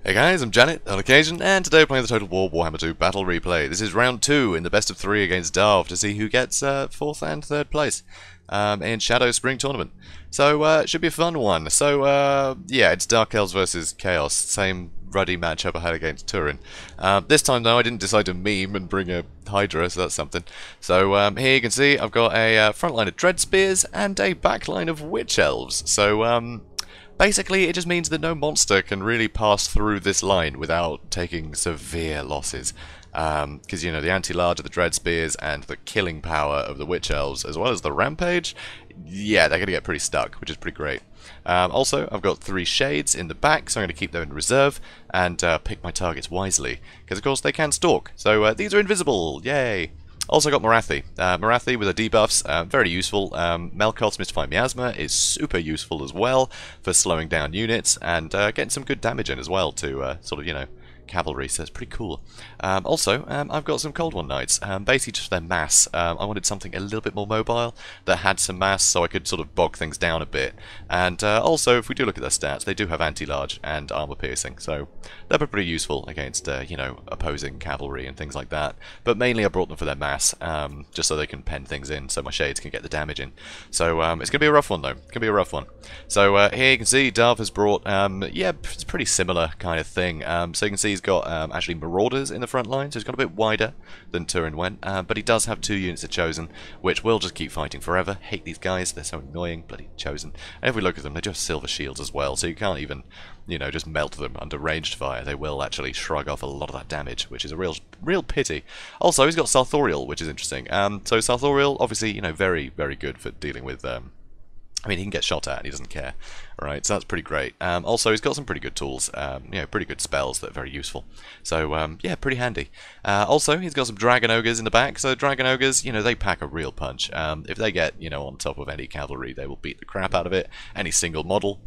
Hey guys, I'm JanetOnOccasion, and today we're playing the Total War Warhammer II Battle Replay. This is round 2 in the best of 3 against Dahv to see who gets 4th and 3rd place in Shadow Spring Tournament. So, it should be a fun one. So, yeah, it's Dark Elves versus Chaos, same ruddy matchup I had against Turin. This time, though, I didn't decide to meme and bring a Hydra, so that's something. So, here you can see I've got a front line of Dread Spears and a back line of Witch Elves. So, basically, it just means that no monster can really pass through this line without taking severe losses. Because, you know, the anti-large of the Dread Spears and the killing power of the Witch Elves, as well as the Rampage, yeah, they're going to get pretty stuck, which is pretty great. Also, I've got 3 Shades in the back, so I'm going to keep them in reserve and pick my targets wisely. Because, of course, they can stalk. So, these are invisible. Yay! Also got Morathi. Morathi with her debuffs, very useful. Melkoth's Mystifying Miasma is super useful as well for slowing down units and getting some good damage in as well to sort of, you know, cavalry, so it's pretty cool. Also, I've got some Cold One Knights, basically just their mass. I wanted something a little bit more mobile that had some mass so I could sort of bog things down a bit. And also, if we do look at their stats, they do have anti-large and armor piercing, so they're pretty useful against, you know, opposing cavalry and things like that. But mainly I brought them for their mass, just so they can pen things in, so my Shades can get the damage in. So it's going to be a rough one, though. It's going to be a rough one. So here you can see Dahv has brought, yeah, it's a pretty similar kind of thing. So you can see he's got actually Marauders in the front line, so he's got a bit wider than Turin went, but he does have 2 units of Chosen, which will just keep fighting forever. Hate these guys, they're so annoying, bloody Chosen. And if we look at them, they do have silver shields as well, so you can't even, you know, just melt them under ranged fire. They will actually shrug off a lot of that damage, which is a real pity. Also, he's got Sartorial, which is interesting. So Sartorial, obviously, you know, very, very good for dealing with I mean, he can get shot at and he doesn't care. Alright, so that's pretty great. Also, he's got some pretty good tools, you know, pretty good spells that are very useful. So, yeah, pretty handy. Also, he's got some Dragon Ogres in the back. So, Dragon Ogres, you know, they pack a real punch. If they get, you know, on top of any cavalry, they will beat the crap out of it. Any single model,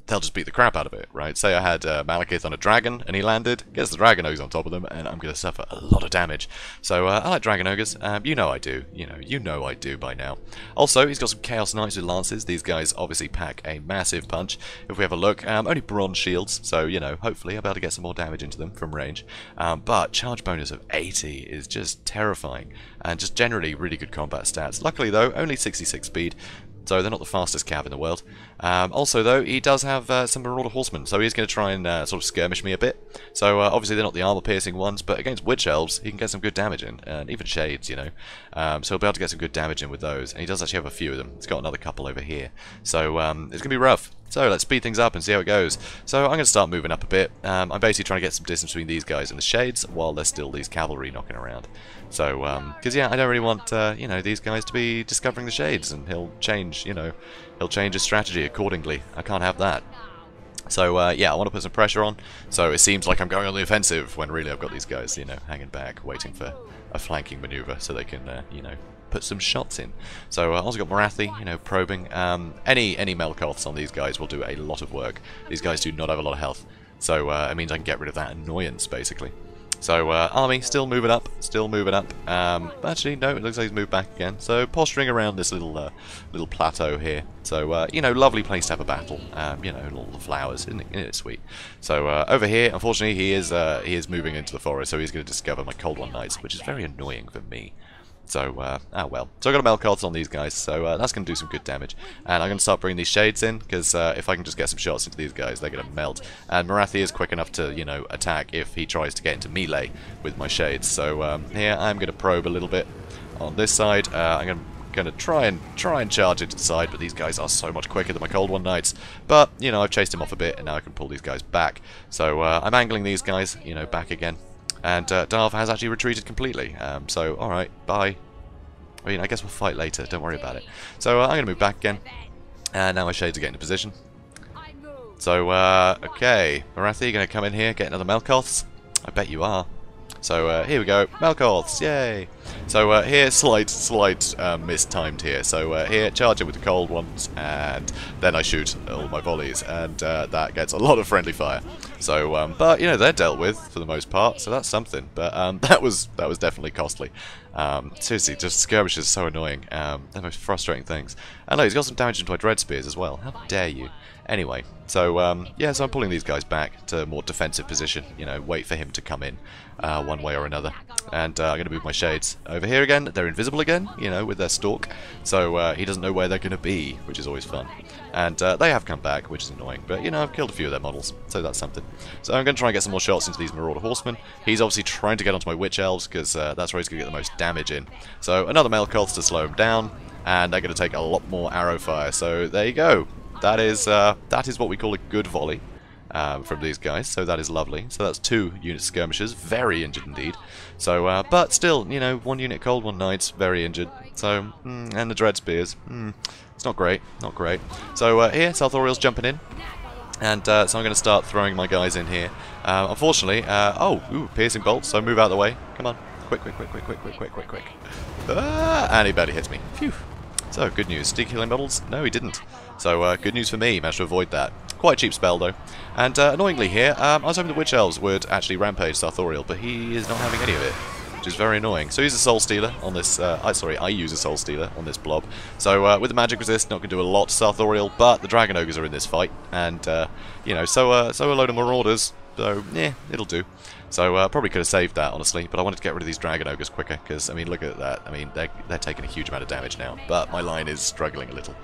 they'll just beat the crap out of it, right? Say I had Malekith on a dragon and he landed, gets the Dragon Ogres on top of them, and I'm going to suffer a lot of damage. So I like Dragon Ogres. You know I do. You know I do by now. Also, he's got some Chaos Knights with Lances. These guys obviously pack a massive punch. If we have a look, only bronze shields, so, you know, hopefully I'll be able to get some more damage into them from range. But charge bonus of 80 is just terrifying, and just generally really good combat stats. Luckily, though, only 66 speed. So they're not the fastest cav in the world. Also, though, he does have some Marauder Horsemen, so he's going to try and sort of skirmish me a bit. So obviously they're not the armor-piercing ones, but against Witch Elves, he can get some good damage in, and even Shades, you know. So he'll be able to get some good damage in with those, and he does actually have a few of them. He's got another couple over here. So it's going to be rough. So let's speed things up and see how it goes. So I'm going to start moving up a bit. I'm basically trying to get some distance between these guys and the Shades while there's still these cavalry knocking around. So, because yeah, I don't really want, you know, these guys to be discovering the Shades, and he'll change, you know, he'll change his strategy accordingly. I can't have that. So, yeah, I want to put some pressure on, so it seems like I'm going on the offensive, when really I've got these guys, you know, hanging back, waiting for a flanking maneuver so they can, you know, put some shots in. So I also got Morathi, you know, probing. Any Melkoths on these guys will do a lot of work. These guys do not have a lot of health, so it means I can get rid of that annoyance, basically. So army still moving up, actually no, it looks like he's moved back again. So posturing around this little plateau here. So you know, lovely place to have a battle. You know, all the flowers, isn't it sweet? So over here, unfortunately, he is moving into the forest, so he's going to discover my Cold One Knights, which is very annoying for me. So, well. So I got a Melkoth on these guys, so that's going to do some good damage. And I'm going to start bringing these Shades in, because if I can just get some shots into these guys, they're going to melt. And Morathi is quick enough to, you know, attack if he tries to get into melee with my Shades. So here I'm going to probe a little bit on this side. I'm going to try and charge into the side, but these guys are so much quicker than my Cold One Knights. But, you know, I've chased him off a bit, and now I can pull these guys back. So I'm angling these guys, you know, back again. And Dahv has actually retreated completely, so alright, bye. I mean, I guess we'll fight later, don't worry about it. So I'm going to move back again, and now my Shades are getting into position. So, okay, Morathi, going to come in here, get another Melkoths? I bet you are. So here we go, Melkoths, yay! So here, slight mistimed here. So here, charge it with the cold ones, and then I shoot all my volleys, and that gets a lot of friendly fire. So, but you know, they're dealt with for the most part, so that's something. But that was definitely costly. Seriously, just skirmishes are so annoying. They're the most frustrating things. I know he's got some damage into my Dread Spears as well. How dare you? Anyway, so yeah, so I'm pulling these guys back to a more defensive position, you know, wait for him to come in one way or another. And I'm going to move my shades over here again. They're invisible again, you know, with their stalk, so he doesn't know where they're going to be, which is always fun. And they have come back, which is annoying, but you know, I've killed a few of their models, so that's something. So I'm going to try and get some more shots into these Marauder Horsemen. He's obviously trying to get onto my Witch Elves, because that's where he's going to get the most damage in. So another Male Koths to slow him down, and they're going to take a lot more arrow fire, so there you go. That is what we call a good volley from these guys, so that is lovely. So that's 2 unit skirmishers, very injured indeed. So, but still, you know, 1 unit cold, 1 knights, very injured. So, and the dread spears, it's not great, not great. So here, South Oriel's jumping in, and so I'm going to start throwing my guys in here. Unfortunately, piercing bolts. So move out of the way. Come on, quick. And he barely hits me. Phew. So, good news. Did he kill any models? No, he didn't. So, good news for me. Managed to avoid that. Quite a cheap spell, though. And, annoyingly here, I was hoping the Witch Elves would actually rampage South Oriel, but he is not having any of it, which is very annoying. So he's a Soul Stealer on this, I use a Soul Stealer on this blob. So, with the Magic Resist, not going to do a lot to South Oriel, but the Dragon Ogres are in this fight, and, you know, so a load of Marauders, so, yeah, it'll do. So, probably could have saved that, honestly, but I wanted to get rid of these Dragon Ogres quicker, because, I mean, look at that. I mean, they're taking a huge amount of damage now, but my line is struggling a little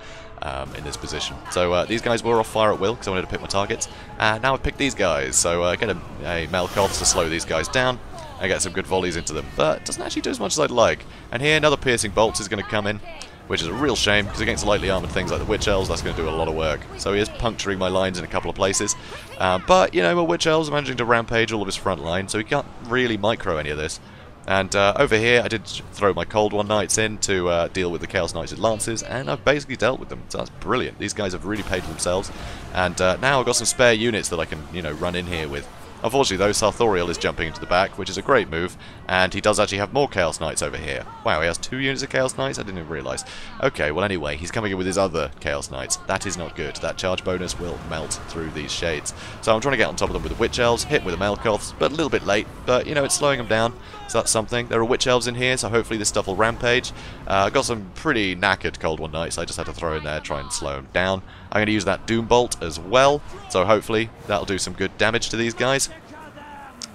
in this position. So, these guys were off fire at will, because I wanted to pick my targets, and now I've picked these guys. So, get a Male Koths to slow these guys down, and get some good volleys into them, but it doesn't actually do as much as I'd like. And here, another Piercing Bolt is going to come in, which is a real shame, because against lightly armoured things like the Witch Elves, that's going to do a lot of work. So he is puncturing my lines in a couple of places. But, you know, my Witch Elves are managing to rampage all of his front line, so he can't really micro any of this. And over here, I did throw my Cold One Knights in to deal with the Chaos Knights with Lances, and I've basically dealt with them, so that's brilliant. These guys have really paid for themselves, and now I've got some spare units that I can, you know, run in here with. Unfortunately, though, South Oriel is jumping into the back, which is a great move, and he does actually have more Chaos Knights over here. Wow, he has 2 units of Chaos Knights? I didn't even realise. Okay, well anyway, he's coming in with his other Chaos Knights. That is not good. That charge bonus will melt through these shades. So I'm trying to get on top of them with the Witch Elves, hit with the Male Koths, but a little bit late, but, you know, it's slowing them down, so that's something. There are Witch Elves in here, so hopefully this stuff will rampage. I've got some pretty knackered Cold One Knights, so I just had to throw in there, try and slow them down. I'm going to use that Doom Bolt as well, so hopefully that'll do some good damage to these guys.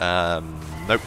Nope,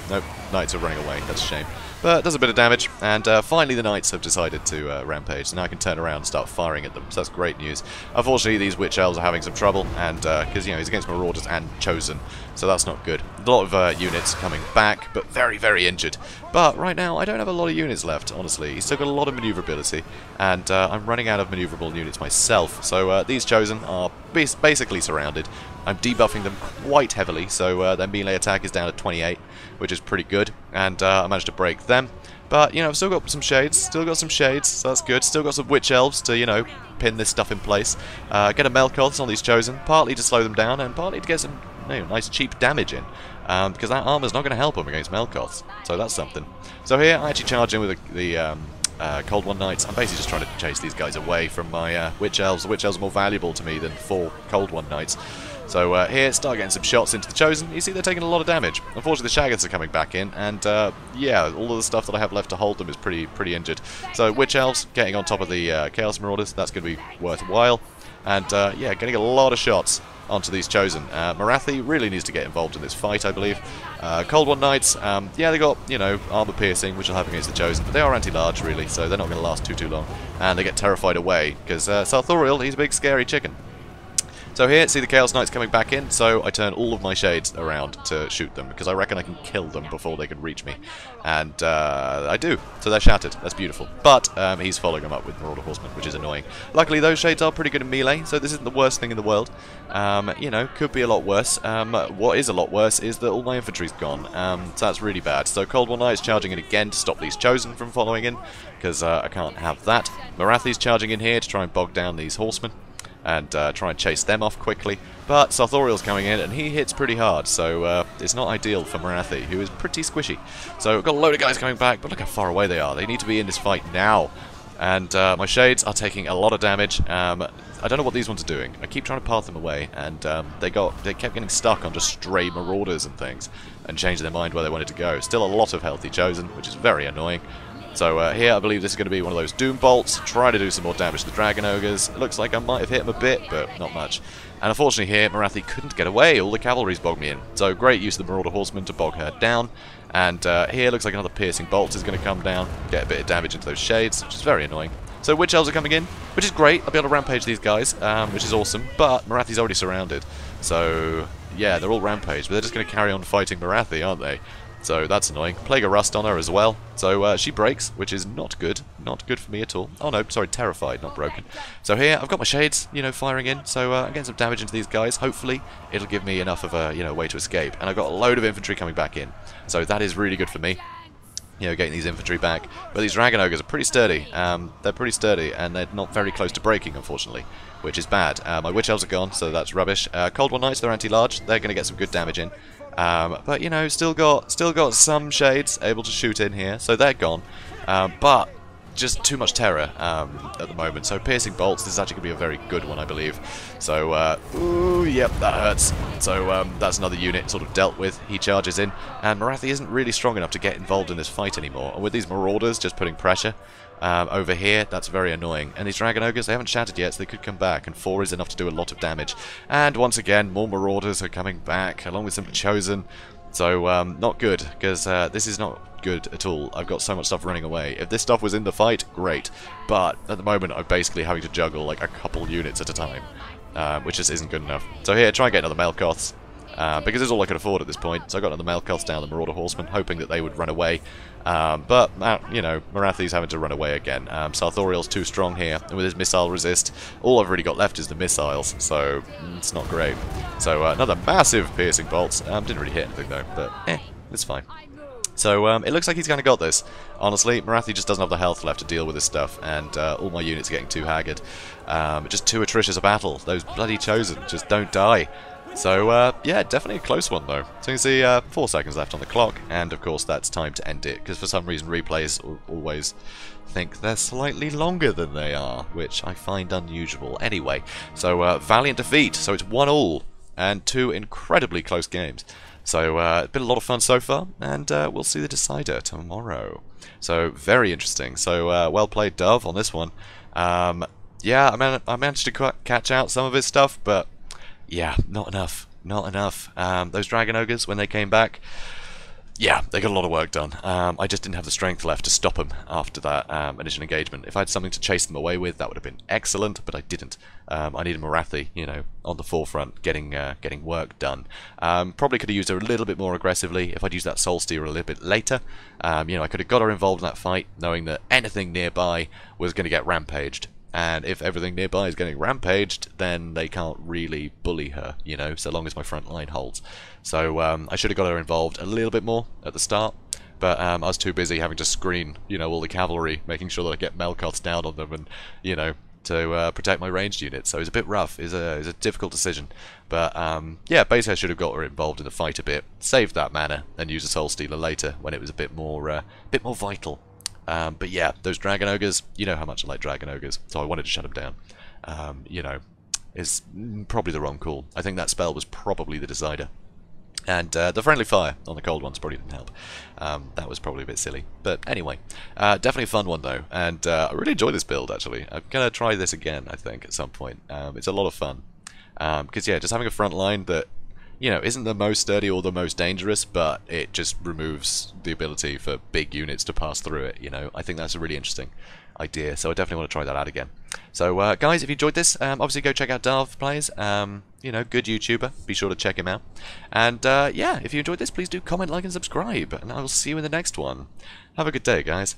Knights are running away, that's a shame. But it does a bit of damage, and finally the Knights have decided to rampage, so now I can turn around and start firing at them, so that's great news. Unfortunately, these Witch Elves are having some trouble, and because, you know, he's against Marauders and Chosen, so that's not good. A lot of units coming back, but very, very injured. But right now, I don't have a lot of units left, honestly. He's still got a lot of maneuverability, and I'm running out of maneuverable units myself, so these Chosen are basically surrounded. I'm debuffing them quite heavily, so their melee attack is down to 28, which is pretty good, and I managed to break them. But, you know, I've still got some shades, so that's good. Still got some Witch Elves to, you know, pin this stuff in place. Get a Male Koths on these Chosen, partly to slow them down, and partly to get some, you know, nice cheap damage in. Because that armor's not going to help them against Male Koths, so that's something. So here, I actually charge in with the Cold One Knights. I'm basically just trying to chase these guys away from my Witch Elves. The Witch Elves are more valuable to me than 4 Cold One Knights. So here, start getting some shots into the Chosen. You see they're taking a lot of damage. Unfortunately, the Shaggoths are coming back in, and yeah, all of the stuff that I have left to hold them is pretty injured. So Witch Elves getting on top of the Chaos Marauders, that's going to be worthwhile. And yeah, getting a lot of shots onto these Chosen. Morathi really needs to get involved in this fight, I believe. Cold One Knights, yeah, they got, you know, armor piercing, which will have against the Chosen, but they are anti-large, really, so they're not going to last too long. And they get terrified away, because South Oriel, he's a big scary chicken. So here, see the Chaos Knights coming back in, so I turn all of my shades around to shoot them, because I reckon I can kill them before they can reach me. And I do, so they're shattered, that's beautiful. But he's following them up with Marauder Horsemen, which is annoying. Luckily, those shades are pretty good in melee, so this isn't the worst thing in the world. You know, could be a lot worse. What is a lot worse is that all my infantry's gone, so that's really bad. So Cold One Knight is charging in again to stop these Chosen from following in, because I can't have that. Morathi's charging in here to try and bog down these Horsemen and try and chase them off quickly. But South Oriel's coming in, and he hits pretty hard, so it's not ideal for Morathi, who is pretty squishy. So we've got a load of guys coming back, but look how far away they are. They need to be in this fight now. And my shades are taking a lot of damage. I don't know what these ones are doing. I keep trying to path them away, and they kept getting stuck on just stray Marauders and things, and changing their mind where they wanted to go. Still a lot of healthy Chosen, which is very annoying. So here I believe this is going to be one of those Doom Bolts. Try to do some more damage to the Dragon Ogres. It looks like I might have hit him a bit, but not much. And unfortunately here, Morathi couldn't get away. All the cavalry's bogged me in. So great use of the Marauder Horseman to bog her down. And here looks like another piercing bolt is going to come down, get a bit of damage into those shades, which is very annoying. So Witch Elves are coming in, which is great. I'll be able to rampage these guys, which is awesome. But Morathi's already surrounded. So yeah, they're all rampaged, but they're just going to carry on fighting Morathi, aren't they? So that's annoying. Plague of Rust on her as well. So she breaks, which is not good. Not good for me at all. Oh no, sorry, terrified, not broken. So here, I've got my shades, you know, firing in. So I'm getting some damage into these guys. Hopefully, it'll give me enough of a, you know, way to escape. And I've got a load of infantry coming back in. So that is really good for me. You know, getting these infantry back. But these Dragon Ogres are pretty sturdy. They're pretty sturdy, and they're not very close to breaking, unfortunately, which is bad. My Witch Elves are gone, so that's rubbish. Cold War Knights, they're anti-large. They're going to get some good damage in. But you know, still got some shades able to shoot in here, so they're gone. But just too much terror at the moment. So piercing bolts, this is actually going to be a very good one, I believe. So ooh, yep, that hurts. So that's another unit sort of dealt with. He charges in, and Morathi isn't really strong enough to get involved in this fight anymore. And with these Marauders just putting pressure over here, that's very annoying. And these Dragon Ogres, they haven't shattered yet, so they could come back, and 4 is enough to do a lot of damage. And once again, more Marauders are coming back, along with some Chosen. So not good, because this is not good at all. I've got so much stuff running away. If this stuff was in the fight, great. But at the moment, I'm basically having to juggle like a couple units at a time, which just isn't good enough. So here, try and get another Melkoths. Because it's all I could afford at this point. So I got another Melkoths down the Marauder Horsemen, hoping that they would run away. But, you know, Morathi's having to run away again. Sarthoriel's too strong here, and with his missile resist, all I've really got left is the missiles, so it's not great. So another massive piercing bolts. Didn't really hit anything though, but it's fine. So it looks like he's kind of got this. Honestly, Morathi just doesn't have the health left to deal with this stuff, and all my units are getting too haggard. Just too atrocious a battle. Those bloody Chosen just don't die. So, yeah, definitely a close one, though. So you can see 4 seconds left on the clock, and of course that's time to end it, because for some reason replays always think they're slightly longer than they are, which I find unusual. Anyway, so valiant defeat, so it's 1-1, and 2 incredibly close games. So, it's been a lot of fun so far, and we'll see the decider tomorrow. So, very interesting. So, well played, Dove, on this one. Yeah, I managed to catch out some of his stuff, but yeah, not enough. Not enough. Those Dragon Ogres, when they came back, yeah, they got a lot of work done. I just didn't have the strength left to stop them after that initial engagement. If I had something to chase them away with, that would have been excellent, but I didn't. I needed Morathi, you know, on the forefront, getting work done. Probably could have used her a little bit more aggressively if I'd used that Soul Steer a little bit later. You know, I could have got her involved in that fight, knowing that anything nearby was going to get rampaged. And if everything nearby is getting rampaged, then they can't really bully her, you know, so long as my front line holds. So I should have got her involved a little bit more at the start, but I was too busy having to screen, you know, all the cavalry, making sure that I get Melkoths down on them and, you know, to protect my ranged units. So it was a bit rough. It was a difficult decision. But, yeah, basically I should have got her involved in the fight a bit, saved that mana, and used a Soul Stealer later when it was a bit more vital. But yeah, those Dragon Ogres, you know how much I like Dragon Ogres, so I wanted to shut them down. You know, is probably the wrong call. I think that spell was probably the decider. And the friendly fire on the cold ones probably didn't help. That was probably a bit silly. But anyway, definitely a fun one though. And I really enjoy this build actually. I'm going to try this again, I think, at some point. It's a lot of fun. Because yeah, just having a front line that, you know, isn't the most sturdy or the most dangerous, but it just removes the ability for big units to pass through it, you know. I think that's a really interesting idea, so I definitely want to try that out again. So, guys, if you enjoyed this, obviously go check out DahvPlays. You know, good YouTuber. Be sure to check him out. And, yeah, if you enjoyed this, please do comment, like, and subscribe. And I will see you in the next one. Have a good day, guys.